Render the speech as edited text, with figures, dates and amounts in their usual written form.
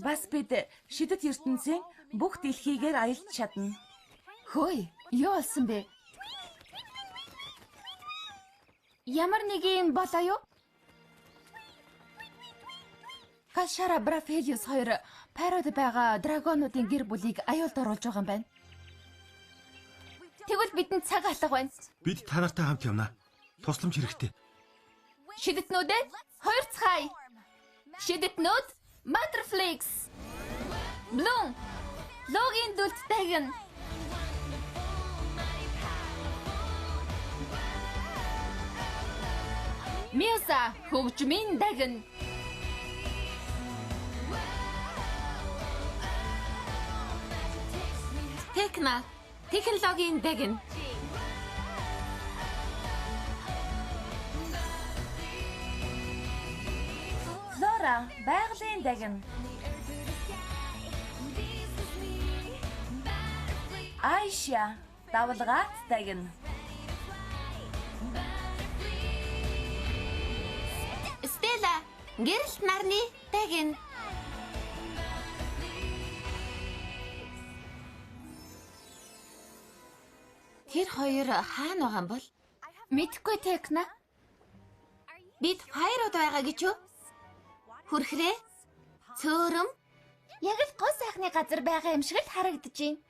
Бас бид шидэт ертөнцийн бүх дэлхийгээр аялж чадна. Хөөе, юу болсон бэ? Ямар нэг юм болоо юу? Кашара Брафелиус хоёр Парод байгаа драгонуудын гэр бүлийг аюулд оруулж байгаа юм байна. Тэгвэл бидэнд цаг алга байна. Бид та нартай хамт явна. Тусламж хэрэгтэй. Шидэтнүүдээ хоёрцгаая. Шидэтнүүд Matterflix. Bloom. Логийн дүлт дагна. Миуса хөгжмийн дагна. Техна технологийн дагна. Флора байгалийн дагна. Айша давлгаат дагна. Стелла гэрэлт нарны дагна. Тэр хоёр хаана байгаа юм бол? Мэдхгүй Техна. Бид Файрод байгаа гэж юу? Хүрхрээ? Цөөрөм? Яг л гоо сайхны газар байгаа юм шиг л харагдаж байна.